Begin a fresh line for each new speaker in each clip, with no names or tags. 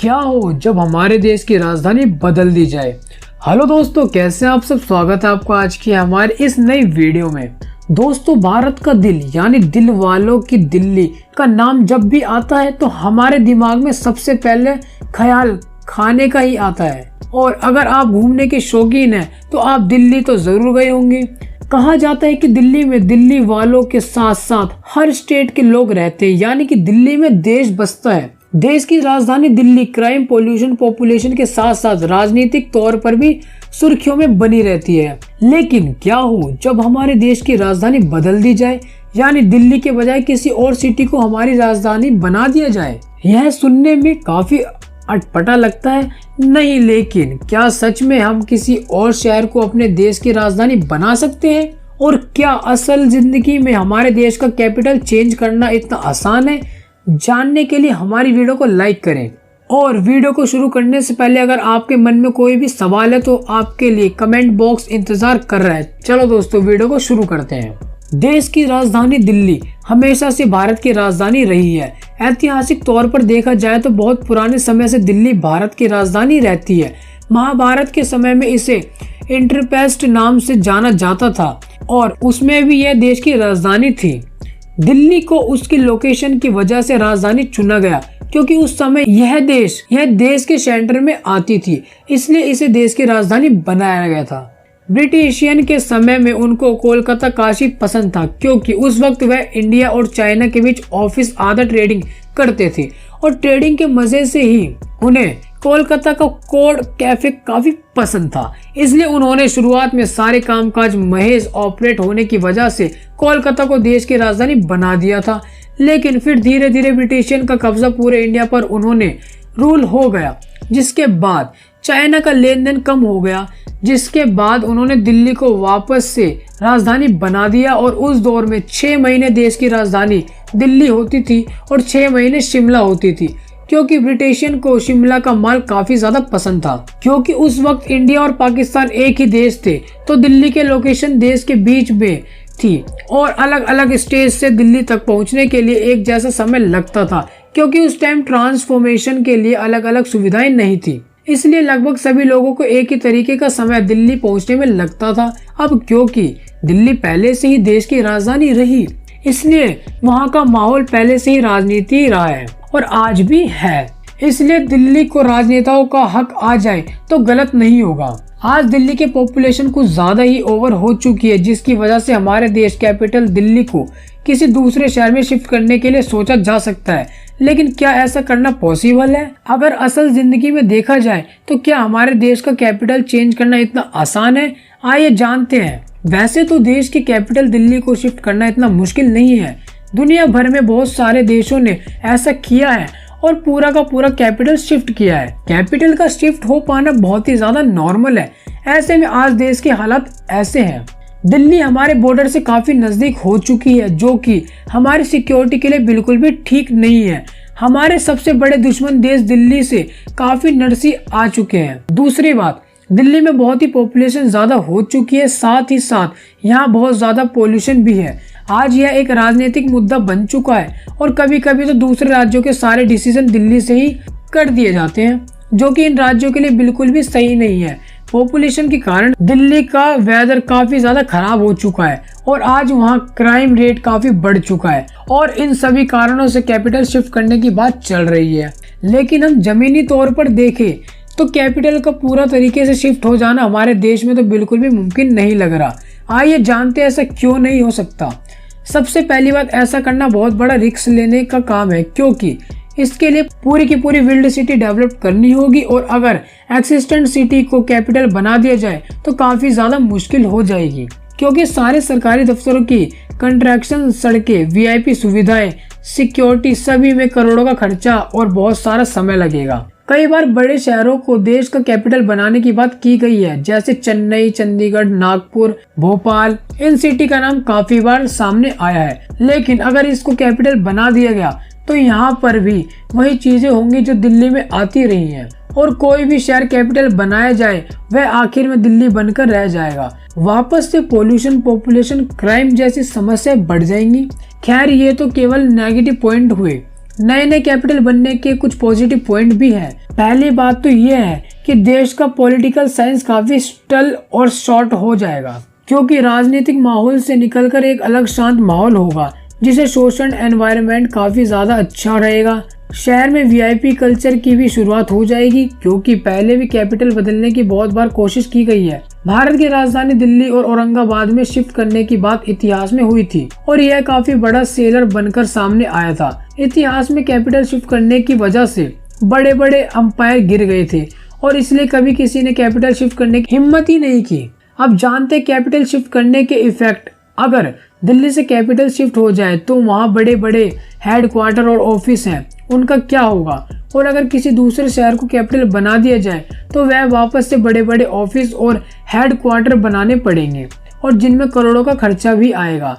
क्या हो जब हमारे देश की राजधानी बदल दी जाए। हेलो दोस्तों, कैसे हैं आप सब। स्वागत है आपका आज की हमारे इस नई वीडियो में। दोस्तों, भारत का दिल यानी दिल वालों की दिल्ली का नाम जब भी आता है तो हमारे दिमाग में सबसे पहले ख्याल खाने का ही आता है। और अगर आप घूमने के शौकीन हैं तो आप दिल्ली तो जरूर गए होंगे। कहा जाता है कि दिल्ली में दिल्ली वालों के साथ साथ हर स्टेट के लोग रहते हैं, यानी कि दिल्ली में देश बसता है। देश की राजधानी दिल्ली क्राइम, पोल्यूशन, पॉपुलेशन के साथ साथ राजनीतिक तौर पर भी सुर्खियों में बनी रहती है। लेकिन क्या हो जब हमारे देश की राजधानी बदल दी जाए, यानी दिल्ली के बजाय किसी और सिटी को हमारी राजधानी बना दिया जाए। यह सुनने में काफी अटपटा लगता है नहीं, लेकिन क्या सच में हम किसी और शहर को अपने देश की राजधानी बना सकते हैं? और क्या असल जिंदगी में हमारे देश का कैपिटल चेंज करना इतना आसान है? जानने के लिए हमारी वीडियो को लाइक करें। और वीडियो को शुरू करने से पहले अगर आपके मन में कोई भी सवाल है तो आपके लिए कमेंट बॉक्स इंतजार कर रहा है। चलो दोस्तों, वीडियो को शुरू करते हैं। देश की राजधानी दिल्ली हमेशा से भारत की राजधानी रही है। ऐतिहासिक तौर पर देखा जाए तो बहुत पुराने समय से दिल्ली भारत की राजधानी रहती है। महाभारत के समय में इसे इंद्रप्रस्थ नाम से जाना जाता था और उसमें भी यह देश की राजधानी थी। दिल्ली को उसकी लोकेशन की वजह से राजधानी चुना गया क्योंकि उस समय यह देश के सेंटर में आती थी, इसलिए इसे देश की राजधानी बनाया गया था। ब्रिटिशियन के समय में उनको कोलकाता काफी पसंद था क्योंकि उस वक्त वह इंडिया और चाइना के बीच ऑफिस आधा ट्रेडिंग करते थे और ट्रेडिंग के मजे से ही उन्हें कोलकाता का कोड कैफे काफी पसंद था। इसलिए उन्होंने शुरुआत में सारे कामकाज महज ऑपरेट होने की वजह से कोलकाता को देश की राजधानी बना दिया था। लेकिन फिर धीरे धीरे ब्रिटिशियन का कब्जा पूरे इंडिया पर उन्होंने रूल हो गया, जिसके बाद चाइना का लेन देन कम हो गया, जिसके बाद उन्होंने दिल्ली को वापस से राजधानी बना दिया। और उस दौर में 6 महीने देश की राजधानी दिल्ली होती थी और 6 महीने शिमला होती थी, क्योंकि ब्रिटिशियन को शिमला का माल काफी ज्यादा पसंद था। क्योंकि उस वक्त इंडिया और पाकिस्तान एक ही देश थे तो दिल्ली के लोकेशन देश के बीच में थी और अलग अलग स्टेज से दिल्ली तक पहुंचने के लिए एक जैसा समय लगता था, क्योंकि उस टाइम ट्रांसफॉर्मेशन के लिए अलग अलग सुविधाएं नहीं थी। इसलिए लगभग सभी लोगों को एक ही तरीके का समय दिल्ली पहुंचने में लगता था। अब क्योंकि दिल्ली पहले से ही देश की राजधानी रही, इसलिए वहाँ का माहौल पहले से ही राजनीति रहा है और आज भी है। इसलिए दिल्ली को राजनेताओं का हक आ जाए तो गलत नहीं होगा। आज दिल्ली के पॉपुलेशन कुछ ज्यादा ही ओवर हो चुकी है, जिसकी वजह से हमारे देश कैपिटल दिल्ली को किसी दूसरे शहर में शिफ्ट करने के लिए सोचा जा सकता है। लेकिन क्या ऐसा करना पॉसिबल है? अगर असल जिंदगी में देखा जाए तो क्या हमारे देश का कैपिटल चेंज करना इतना आसान है? आइए जानते हैं। वैसे तो देश की कैपिटल दिल्ली को शिफ्ट करना इतना मुश्किल नहीं है। दुनिया भर में बहुत सारे देशों ने ऐसा किया है और पूरा का पूरा कैपिटल शिफ्ट किया है। कैपिटल का शिफ्ट हो पाना बहुत ही ज्यादा नॉर्मल है। ऐसे में आज देश के हालात ऐसे हैं। दिल्ली हमारे बॉर्डर से काफी नजदीक हो चुकी है, जो कि हमारी सिक्योरिटी के लिए बिल्कुल भी ठीक नहीं है। हमारे सबसे बड़े दुश्मन देश दिल्ली से काफी नरसी आ चुके हैं। दूसरी बात, दिल्ली में बहुत ही पॉपुलेशन ज्यादा हो चुकी है, साथ ही साथ यहाँ बहुत ज्यादा पोल्यूशन भी है। आज यह एक राजनीतिक मुद्दा बन चुका है और कभी कभी तो दूसरे राज्यों के सारे डिसीजन दिल्ली से ही कर दिए जाते हैं, जो कि इन राज्यों के लिए बिल्कुल भी सही नहीं है। पॉपुलेशन के कारण दिल्ली का वेदर काफी ज्यादा खराब हो चुका है और आज वहाँ क्राइम रेट काफी बढ़ चुका है और इन सभी कारणों से कैपिटल शिफ्ट करने की बात चल रही है। लेकिन हम जमीनी तौर पर देखें तो कैपिटल का पूरा तरीके से शिफ्ट हो जाना हमारे देश में तो बिल्कुल भी मुमकिन नहीं लग रहा। आइए जानते हैं ऐसा क्यों नहीं हो सकता। सबसे पहली बात, ऐसा करना बहुत बड़ा रिस्क लेने का काम है, क्योंकि इसके लिए पूरी की पूरी विल्ड सिटी डेवलप करनी होगी और अगर एक्सिस्टेंट सिटी को कैपिटल बना दिया जाए तो काफी ज्यादा मुश्किल हो जाएगी, क्योंकि सारे सरकारी दफ्तरों की कंस्ट्रक्शन, सड़कें, वीआईपी सुविधाएं, सिक्योरिटी, सभी में करोड़ों का खर्चा और बहुत सारा समय लगेगा। कई बार बड़े शहरों को देश का कैपिटल बनाने की बात की गई है, जैसे चेन्नई, चंडीगढ़, नागपुर, भोपाल। इन सिटी का नाम काफी बार सामने आया है। लेकिन अगर इसको कैपिटल बना दिया गया तो यहाँ पर भी वही चीजें होंगी जो दिल्ली में आती रही हैं और कोई भी शहर कैपिटल बनाया जाए वह आखिर में दिल्ली बनकर रह जाएगा। वापस से पोल्यूशन, पॉपुलेशन, क्राइम जैसी समस्याएं बढ़ जाएंगी। खैर, ये तो केवल नेगेटिव पॉइंट हुए, नए नए कैपिटल बनने के कुछ पॉजिटिव पॉइंट भी हैं। पहली बात तो ये है कि देश का पॉलिटिकल साइंस काफी स्टल और शॉर्ट हो जाएगा, क्योंकि राजनीतिक माहौल से निकलकर एक अलग शांत माहौल होगा, जिसे सोशल एनवायरनमेंट काफी ज्यादा अच्छा रहेगा। शहर में वीआईपी कल्चर की भी शुरुआत हो जाएगी, क्योंकि पहले भी कैपिटल बदलने की बहुत बार कोशिश की गई है। भारत की राजधानी दिल्ली और औरंगाबाद में शिफ्ट करने की बात इतिहास में हुई थी और यह काफी बड़ा सेलर बनकर सामने आया था। इतिहास में कैपिटल शिफ्ट करने की वजह से बड़े बड़े अंपायर गिर गए थे और इसलिए कभी किसी ने कैपिटल शिफ्ट करने की हिम्मत ही नहीं की। अब जानते कैपिटल शिफ्ट करने के इफेक्ट। अगर दिल्ली से कैपिटल शिफ्ट हो जाए तो वहाँ बड़े बड़े हेडक्वार्टर और ऑफिस हैं, उनका क्या होगा। और अगर किसी दूसरे शहर को कैपिटल बना दिया जाए तो वह वापस से बड़े बड़े ऑफिस और हेडक्वार्टर बनाने पड़ेंगे और जिनमें करोड़ों का खर्चा भी आएगा।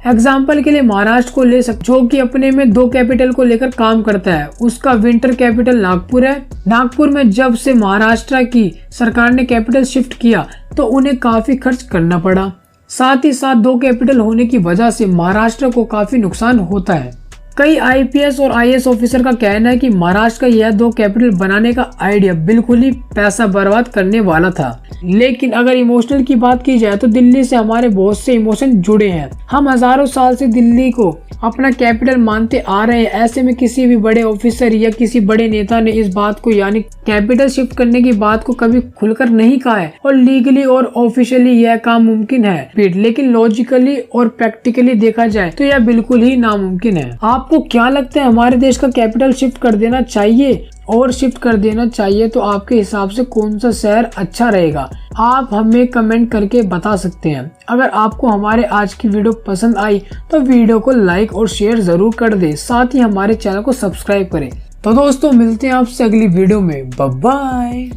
एग्जाम्पल के लिए महाराष्ट्र को ले सकते, जो कि अपने में 2 कैपिटल को लेकर काम करता है। उसका विंटर कैपिटल नागपुर है। नागपुर में जब से महाराष्ट्र की सरकार ने कैपिटल शिफ्ट किया तो उन्हें काफी खर्च करना पड़ा। साथ ही साथ 2 कैपिटल होने की वजह से महाराष्ट्र को काफी नुकसान होता है। कई आईपीएस और आईएएस ऑफिसर का कहना है कि महाराष्ट्र का यह 2 कैपिटल बनाने का आइडिया बिल्कुल ही पैसा बर्बाद करने वाला था। लेकिन अगर इमोशनल की बात की जाए तो दिल्ली से हमारे बहुत से इमोशन जुड़े हैं। हम हजारों साल से दिल्ली को अपना कैपिटल मानते आ रहे हैं। ऐसे में किसी भी बड़े ऑफिसर या किसी बड़े नेता ने इस बात को यानी कैपिटल शिफ्ट करने की बात को कभी खुलकर नहीं कहा है। और लीगली और ऑफिशियली यह काम मुमकिन है, लेकिन लॉजिकली और प्रैक्टिकली देखा जाए तो यह बिल्कुल ही नामुमकिन है। आपको क्या लगता है, हमारे देश का कैपिटल शिफ्ट कर देना चाहिए? और शिफ्ट कर देना चाहिए तो आपके हिसाब से कौन सा शहर अच्छा रहेगा? आप हमें कमेंट करके बता सकते हैं। अगर आपको हमारे आज की वीडियो पसंद आई तो वीडियो को लाइक और शेयर जरूर कर दे, साथ ही हमारे चैनल को सब्सक्राइब करें। तो दोस्तों मिलते हैं आपसे अगली वीडियो में। Bye bye.